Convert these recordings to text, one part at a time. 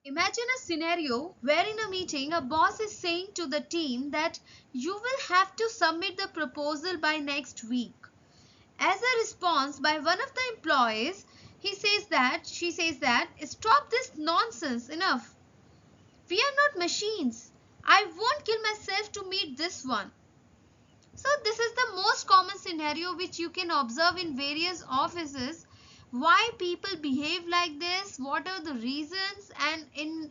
Imagine a scenario where in a meeting a boss is saying to the team that you will have to submit the proposal by next week. As a response by one of the employees, she says that stop this nonsense, enough. We are not machines. I won't kill myself to meet this one. So this is the most common scenario which you can observe in various offices. Why people behave like this, what are the reasons, and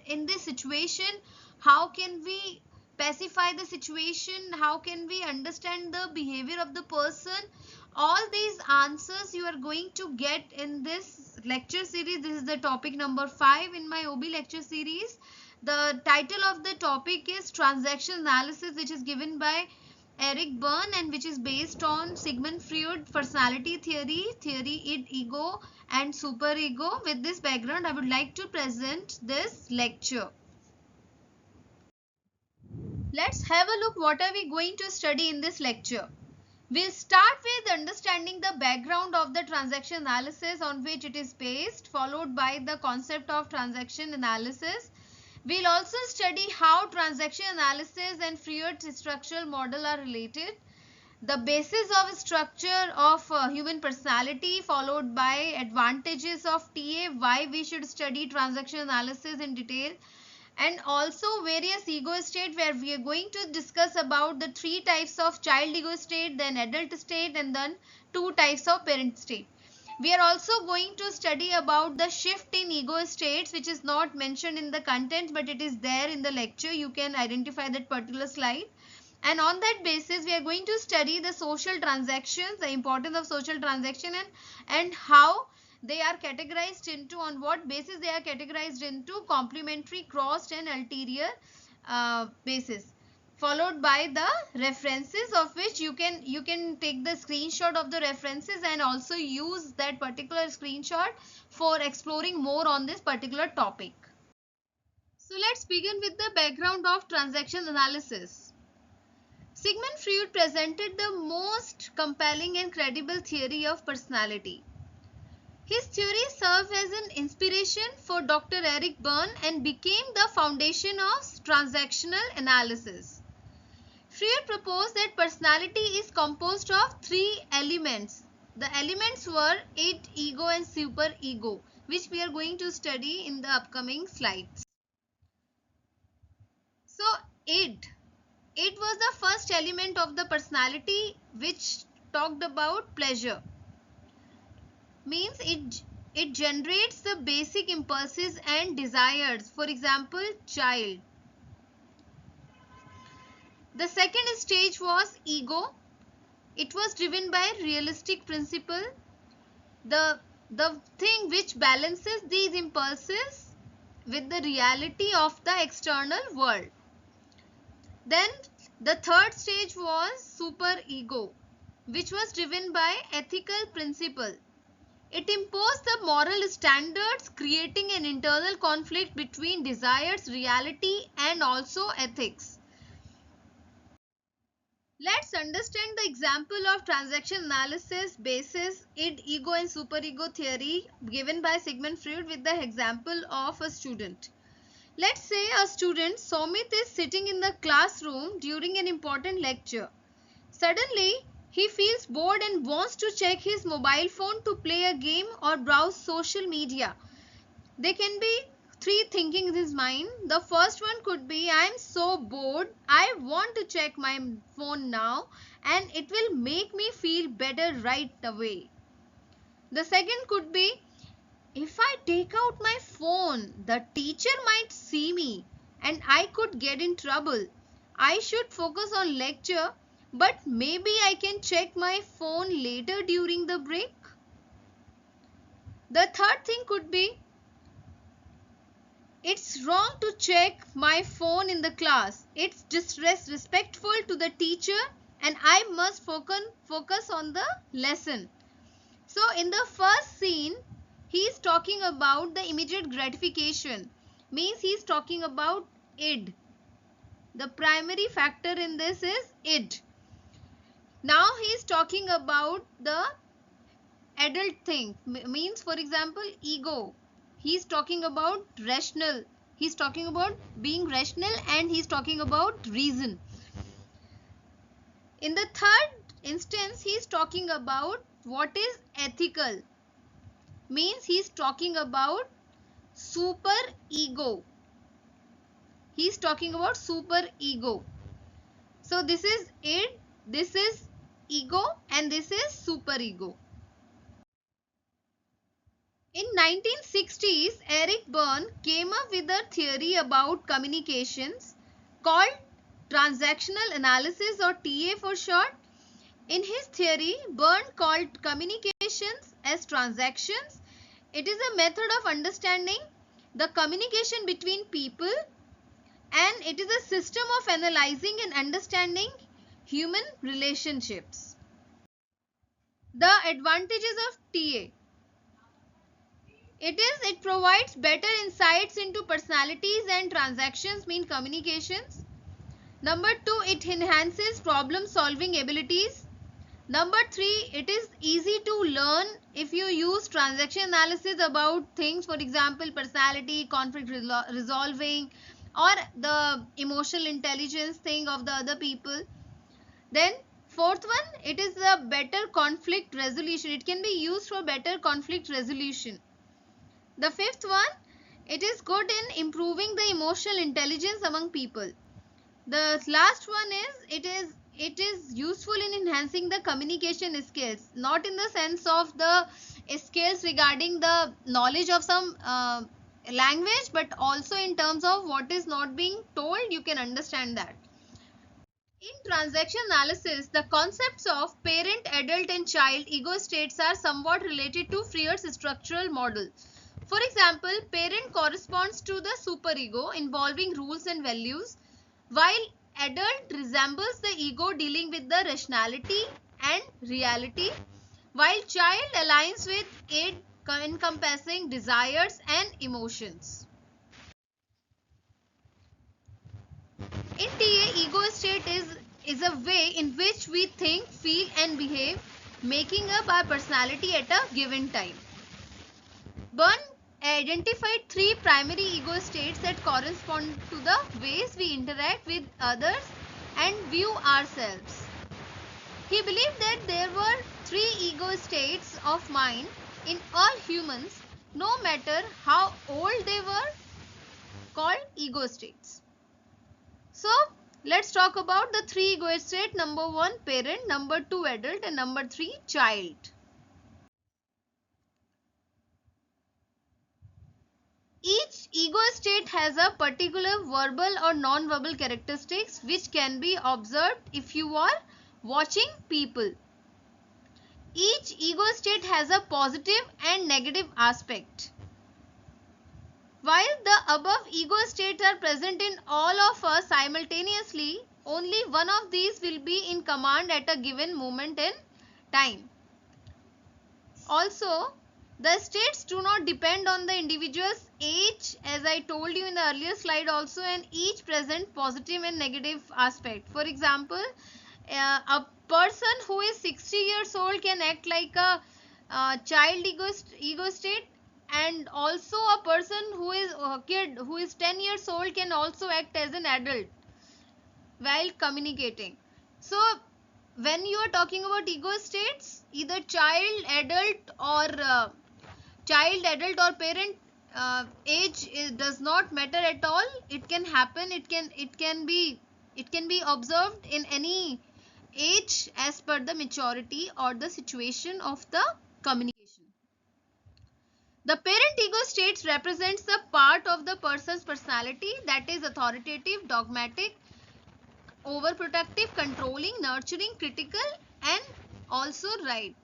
in this situation how can we pacify the situation, how can we understand the behavior of the person. All these answers you are going to get in this lecture series. This is the topic number 5 in my OB lecture series. The title of the topic is Transactional Analysis, which is given by Eric Berne and which is based on Sigmund Freud personality theory, id, ego and superego. With this background, I would like to present this lecture. Let's have a look what are we going to study in this lecture. We'll start with understanding the background of the transaction analysis on which it is based, followed by the concept of transaction analysis. We'll also study how transaction analysis and Freud's structural model are related, the basis of structure of human personality, followed by advantages of TA, why we should study transaction analysis in detail, and also various ego state, where we are going to discuss about the 3 types of child ego state, then adult state, and then 2 types of parent state. We are also going to study about the shift in ego states, which is not mentioned in the content but it is there in the lecture. You can identify that particular slide. And on that basis, we are going to study the social transactions, the importance of social transaction, and how they are categorized into, on what basis they are categorized into complementary, crossed and ulterior basis, followed by the references, of which you can take the screenshot of the references and also use that particular screenshot for exploring more on this particular topic. So let's begin with the background of transaction analysis. Sigmund Freud presented the most compelling and credible theory of personality. His theory served as an inspiration for Dr. Eric Berne and became the foundation of transactional analysis. Freud proposed that personality is composed of 3 elements. The elements were id, ego and superego, which we are going to study in the upcoming slides. So id was the first element of the personality, which talked about pleasure. Means it generates the basic impulses and desires. For example, child. The second stage was ego. It was driven by realistic principle, the thing which balances these impulses with the reality of the external world. Then the third stage was superego, which was driven by ethical principle. It imposed the moral standards, creating an internal conflict between desires, reality and also ethics. Let's understand the example of transaction analysis basis id, ego and superego theory given by Sigmund Freud with the example of a student. Let's say a student, Somit, is sitting in the classroom during an important lecture. Suddenly, he feels bored and wants to check his mobile phone to play a game or browse social media. There can be 3 thinking in his mind. The first one could be, I am so bored, I want to check my phone now and it will make me feel better right away. The second could be, if I take out my phone, the teacher might see me and I could get in trouble. I should focus on lecture, but maybe I can check my phone later during the break. The third thing could be, it's wrong to check my phone in the class. It's disrespectful to the teacher and I must focus on the lesson. So in the first scene, he is talking about the immediate gratification. Means he is talking about id. The primary factor in this is id. Now he is talking about the adult thing. Means, for example, ego. He is talking about rational. He's talking about being rational, and he's talking about reason. In the third instance, he's talking about what is ethical. Means he's talking about super ego. He's talking about super ego. So this is id, this is ego, and this is super ego. In 1960s, Eric Berne came up with a theory about communications called Transactional Analysis, or TA for short. In his theory, Berne called communications as transactions. It is a method of understanding the communication between people, and it is a system of analyzing and understanding human relationships. The advantages of TA. It provides better insights into personalities and transactions, mean communications. Number 2, it enhances problem solving abilities. Number 3, it is easy to learn if you use transaction analysis about things, for example, personality, conflict resolving, or the emotional intelligence thing of the other people. Then fourth one, it is a better conflict resolution. It can be used for better conflict resolution. The fifth one, it is good in improving the emotional intelligence among people. The last one is it is useful in enhancing the communication skills, not in the sense of the skills regarding the knowledge of some language, but also in terms of what is not being told, you can understand that. In transaction analysis, the concepts of parent, adult and child ego states are somewhat related to Freud's structural model. For example, parent corresponds to the superego involving rules and values, while adult resembles the ego dealing with the rationality and reality, while child aligns with id encompassing desires and emotions. In TA, ego state is a way in which we think, feel and behave, making up our personality at a given time. Berne identified 3 primary ego states that correspond to the ways we interact with others and view ourselves. He believed that there were 3 ego states of mind in all humans, no matter how old they were, called ego states. So, let's talk about the 3 ego states. Number 1, parent, number 2, adult, and number 3, child. Each ego state has a particular verbal or non-verbal characteristics which can be observed if you are watching people. Each ego state has a positive and negative aspect. While the above ego states are present in all of us simultaneously, only one of these will be in command at a given moment in time. Also, the states do not depend on the individual's age, as I told you in the earlier slide also, and each present positive and negative aspect. For example, a person who is 60 years old can act like a child ego state, and also a person who is a kid who is 10 years old can also act as an adult while communicating. So when you are talking about ego states, either child, adult or parent, age does not matter at all. It can happen, it can be observed in any age as per the maturity or the situation of the communication. The parent ego states represents the part of the person's personality that is authoritative, dogmatic, overprotective, controlling, nurturing, critical and also right.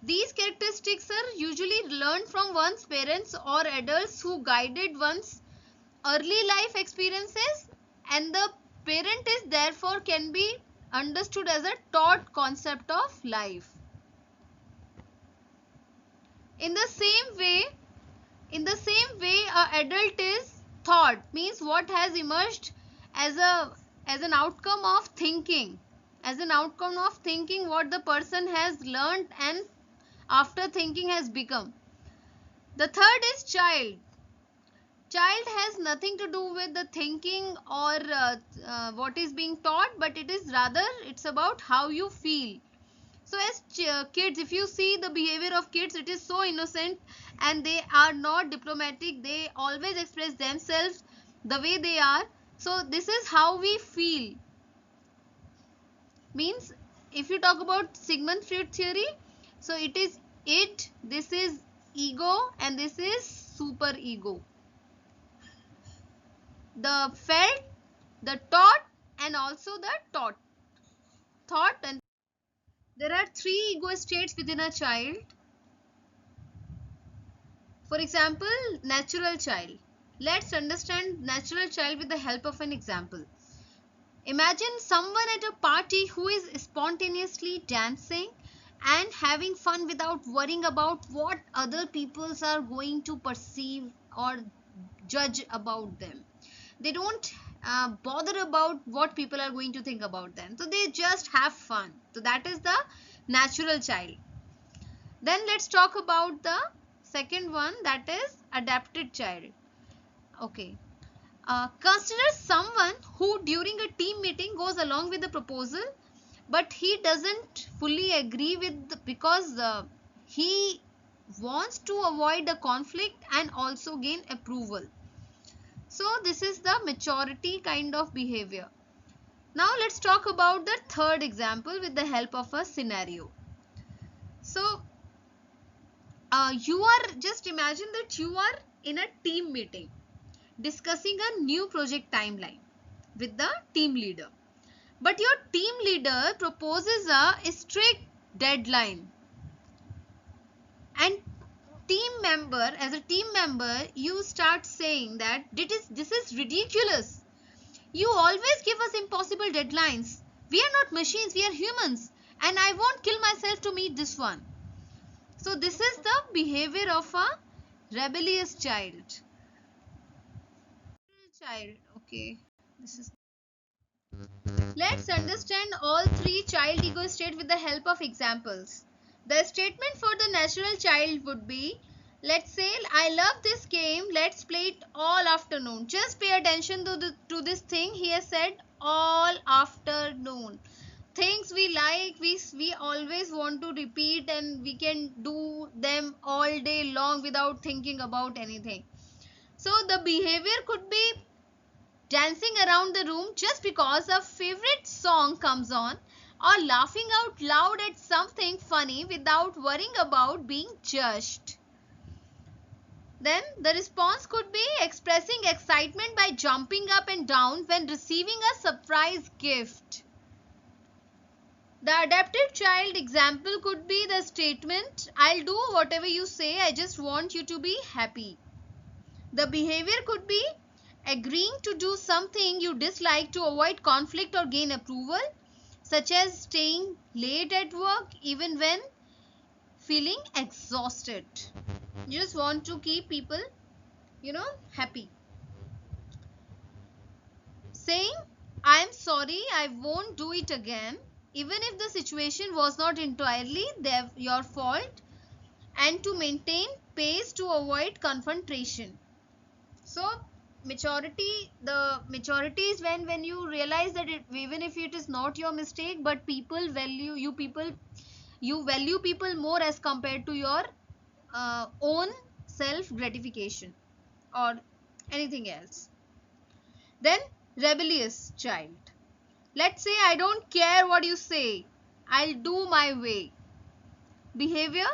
These characteristics are usually learned from one's parents or adults who guided one's early life experiences, and the parent is therefore can be understood as a taught concept of life. In the same way, an adult is thought, means what has emerged as an outcome of thinking, what the person has learned and after thinking has become. The third is child. Child has nothing to do with the thinking or what is being taught, but it is rather, it's about how you feel. So as kids, if you see the behavior of kids, it is so innocent and they are not diplomatic. They always express themselves the way they are. So this is how we feel. Means if you talk about Sigmund Freud theory, so it is id, this is ego, and this is super ego. The felt, the taught, and also the thought. And there are 3 ego states within a child. For example, natural child. Let's understand natural child with the help of an example. Imagine someone at a party who is spontaneously dancing and having fun without worrying about what other peoples are going to perceive or judge about them. They don't bother about what people are going to think about them. So they just have fun. So that is the natural child. Then let's talk about the second one, that is adapted child. Okay. Consider someone who during a team meeting goes along with the proposal, but he doesn't fully agree with because he wants to avoid a conflict and also gain approval. So this is the maturity kind of behavior. Now let's talk about the third example with the help of a scenario. So you are, just imagine that you are in a team meeting discussing a new project timeline with the team leader. But your team leader proposes a strict deadline. And as a team member, you start saying that this is ridiculous. You always give us impossible deadlines. We are not machines, we are humans. And I won't kill myself to meet this one. So this is the behavior of a rebellious child. Okay. Let's understand all 3 child ego states with the help of examples. The statement for the natural child would be, let's say, I love this game, let's play it all afternoon. Just pay attention to this thing. He has said all afternoon. Things we like, we always want to repeat, and we can do them all day long without thinking about anything. So the behavior could be dancing around the room just because a favorite song comes on, or laughing out loud at something funny without worrying about being judged. Then the response could be expressing excitement by jumping up and down when receiving a surprise gift. The adapted child example could be the statement, I'll do whatever you say, I just want you to be happy. The behavior could be agreeing to do something you dislike to avoid conflict or gain approval, such as staying late at work even when feeling exhausted. You just want to keep people, happy. Saying, I am sorry, I won't do it again, even if the situation was not entirely your fault, and to maintain pace to avoid confrontation. So maturity is when you realize that even if it is not your mistake, but people value you value people more as compared to your own self gratification or anything else. Then rebellious child. Let's say, I don't care what you say, I'll do my way. Behavior: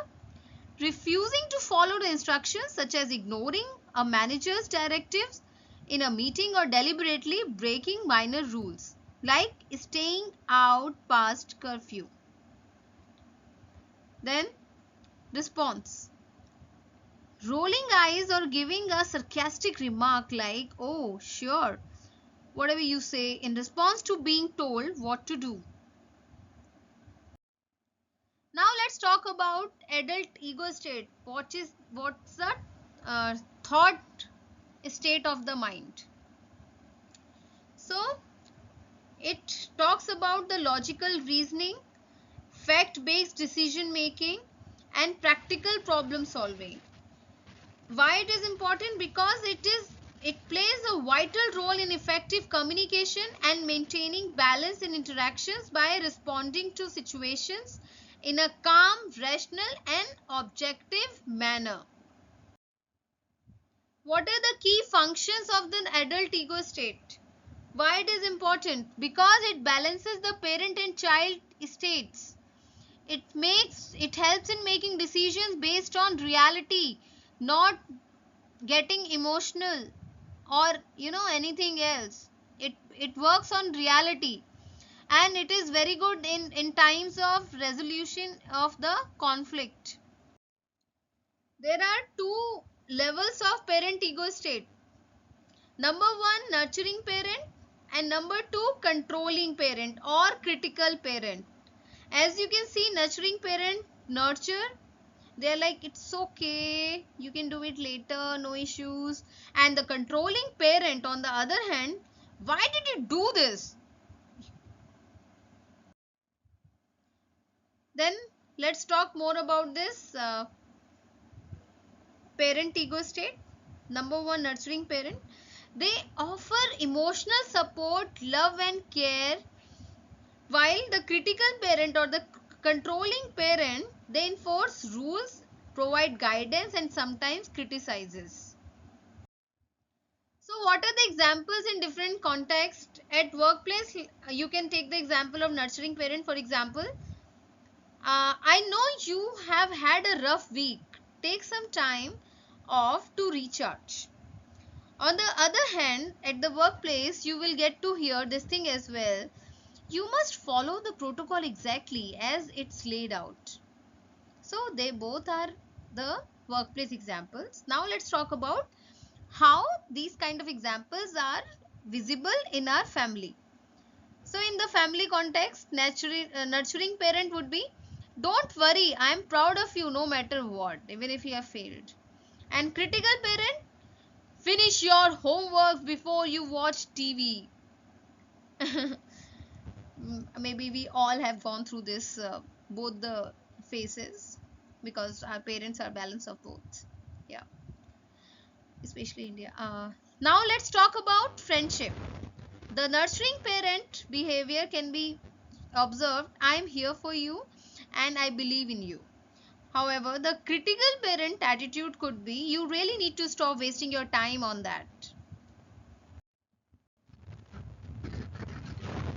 refusing to follow the instructions, such as ignoring a manager's directives in a meeting or deliberately breaking minor rules, like staying out past curfew. Then response: rolling eyes or giving a sarcastic remark like, oh sure, whatever you say, in response to being told what to do. Now let's talk about adult ego state. What's the thought state of the mind? So it talks about the logical reasoning, fact-based decision making, and practical problem solving. Why it is important? Because it plays vital role in effective communication and maintaining balance in interactions by responding to situations in a calm, rational, and objective manner. What are the key functions of the adult ego state? Why it is important? Because it balances the parent and child states. It helps in making decisions based on reality, not getting emotional or anything else. It works on reality, and it is very good in times of resolution of the conflict. There are two levels of parent ego state. Number one, nurturing parent, and number two, controlling parent or critical parent. As you can see, nurturing parent nurture, they're like, it's okay, you can do it later, no issues. And the controlling parent, on the other hand, why did you do this? Then let's talk more about this parent ego state. Number one, nurturing parent. They offer emotional support, love, and care, while the critical parent or the controlling parent, they enforce rules, provide guidance, and sometimes criticizes. So what are the examples in different contexts? At workplace, you can take the example of nurturing parent. For example, I know you have had a rough week. Take some time off to recharge. On the other hand, at the workplace, you will get to hear this thing as well. You must follow the protocol exactly as it's laid out. So they both are the workplace examples. Now let's talk about how these kind of examples are visible in our family. So in the family context, nurturing parent would be, don't worry, I am proud of you no matter what, even if you have failed. And critical parent, finish your homework before you watch TV. Maybe we all have gone through this, both the phases, because our parents are balance of both. Yeah, especially India. Now let's talk about friendship. The nurturing parent behavior can be observed, I am here for you and I believe in you. However, the critical parent attitude could be, you really need to stop wasting your time on that.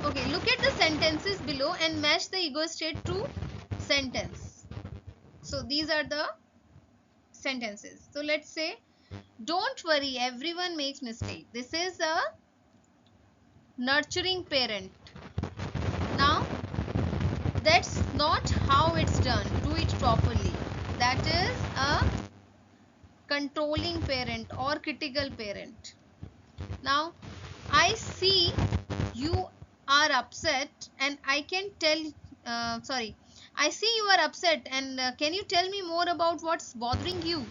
Okay, look at the sentences below and match the ego state to sentence. So these are the sentences. So let's say, don't worry, everyone makes mistakes. This is a nurturing parent. Now, that's not how it's done. Do it properly. That is a controlling parent or critical parent. Now, I see you are upset and I can tell, I see you are upset and can you tell me more about what's bothering you?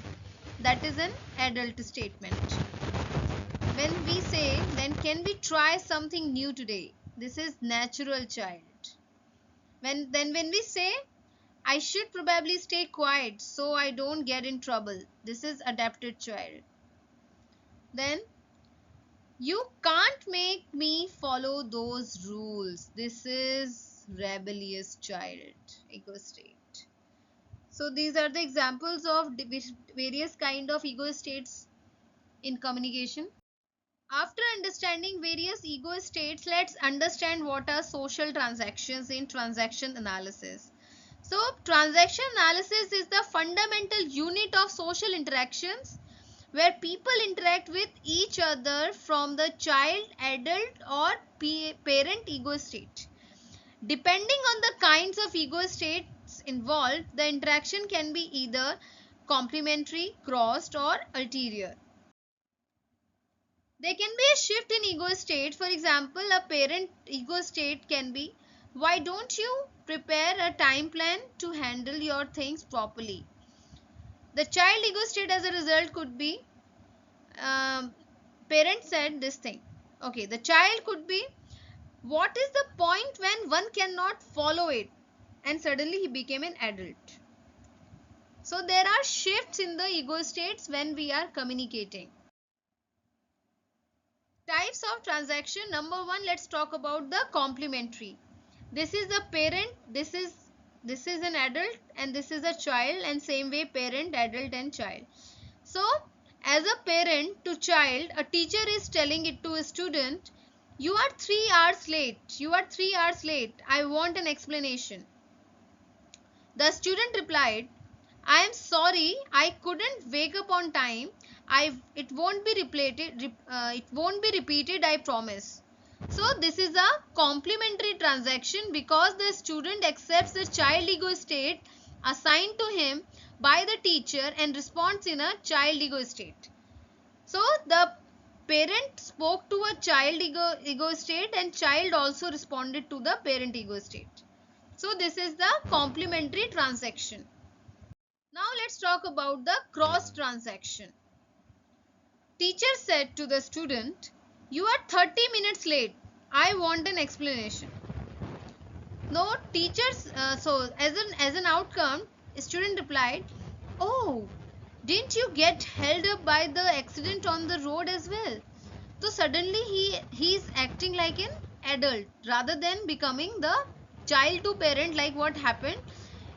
That is an adult statement. When we say, then can we try something new today? This is natural child. When we say, I should probably stay quiet so I don't get in trouble. This is adapted child. Then, you can't make me follow those rules. This is rebellious child, ego state. So these are the examples of various kind of ego states in communication. After understanding various ego states, let's understand what are social transactions in transaction analysis. So transaction analysis is the fundamental unit of social interactions where people interact with each other from the child, adult or parent ego state. Depending on the kinds of ego states involved, the interaction can be either complementary, crossed or ulterior. There can be a shift in ego state. For example, a parent ego state can be, why don't you prepare a time plan to handle your things properly? The child ego state as a result could be, parent said this thing. Okay, the child could be, what is the point when one cannot follow it? And suddenly he became an adult. So there are shifts in the ego states when we are communicating. Types of transaction. Number one, let's talk about the complementary. This is the parent, this is an adult, and this is a child, and same way parent, adult and child. So as a parent to child, a teacher is telling it to a student, you are 3 hours late, you are 3 hours late, I want an explanation. The student replied, I am sorry, I couldn't wake up on time. It won't be repeated, I promise. So this is a complementary transaction because the student accepts the child ego state assigned to him by the teacher and responds in a child ego state. So the parent spoke to a child ego state, and child also responded to the parent ego state. So this is the complementary transaction. Now let's talk about the cross transaction. Teacher said to the student, you are 30 minutes late. I want an explanation. No, teachers, so as an outcome, student replied, oh, didn't you get held up by the accident on the road as well? So suddenly he is acting like an adult rather than becoming the child to parent, like what happened.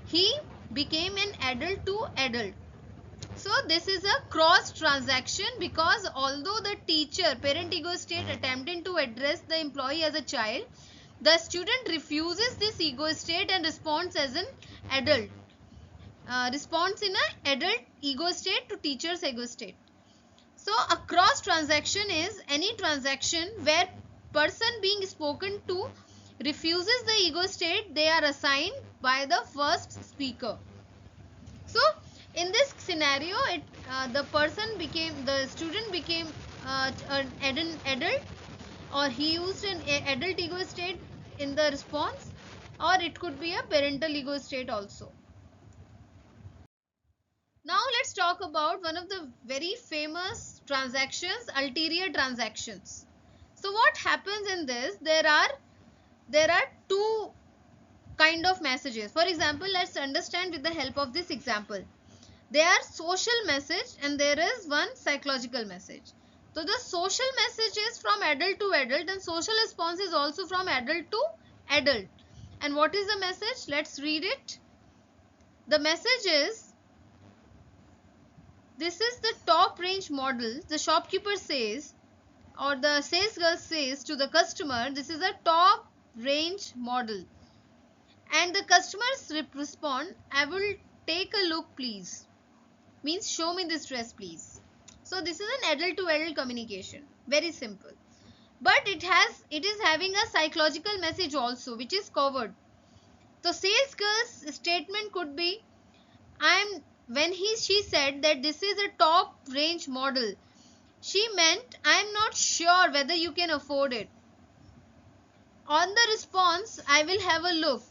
He became an adult to adult. So this is a cross transaction because although the teacher, parent ego state, attempting to address the employee as a child, the student refuses this ego state and responds as an adult. Responds in an adult ego state to teacher's ego state. So a cross transaction is any transaction where person being spoken to refuses the ego state they are assigned by the first speaker. So in this scenario, the student became an adult, or he used an adult ego state in the response, or it could be a parental ego state also. Now let's talk about one of the very famous transactions, ulterior transactions. So what happens in this? There are two kind of messages. For example, let's understand with the help of this example. There are social message and there is one psychological message. So the social message is from adult to adult, and social response is also from adult to adult. And what is the message? Let's read it. The message is, this is the top range model. The shopkeeper says, or the sales girl says to the customer, this is a top range model. And the customers respond, I will take a look please. Means show me this dress please. So this is an adult to adult communication. Very simple. But it is having a psychological message also, which is covered. So sales girl's statement could be, she said that this is a top range model, she meant I am not sure whether you can afford it. On the response, I will have a look.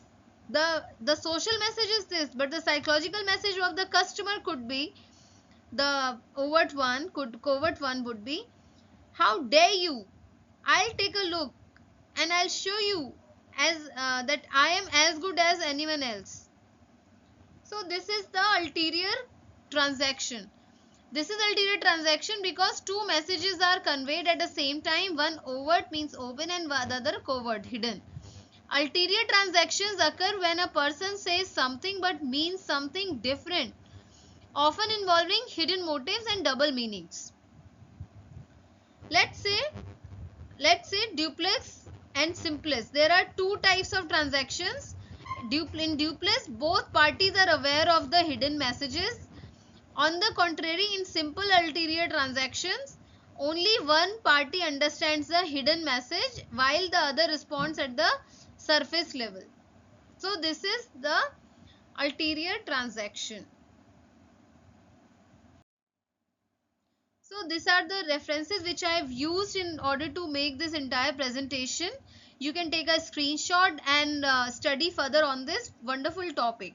The social message is this, but the psychological message of the customer could be, the covert one would be, how dare you, I'll take a look and I'll show you as that I am as good as anyone else. So this is the ulterior transaction. This is ulterior transaction because two messages are conveyed at the same time. One overt means open and the other covert, hidden. Ulterior transactions occur when a person says something but means something different, often involving hidden motives and double meanings. Let's say duplex and simplex. There are two types of transactions. In duplex, both parties are aware of the hidden messages. On the contrary, in simple ulterior transactions, only one party understands the hidden message while the other responds at the surface level. So this is the ulterior transaction. So these are the references which I have used in order to make this entire presentation. You can take a screenshot and study further on this wonderful topic.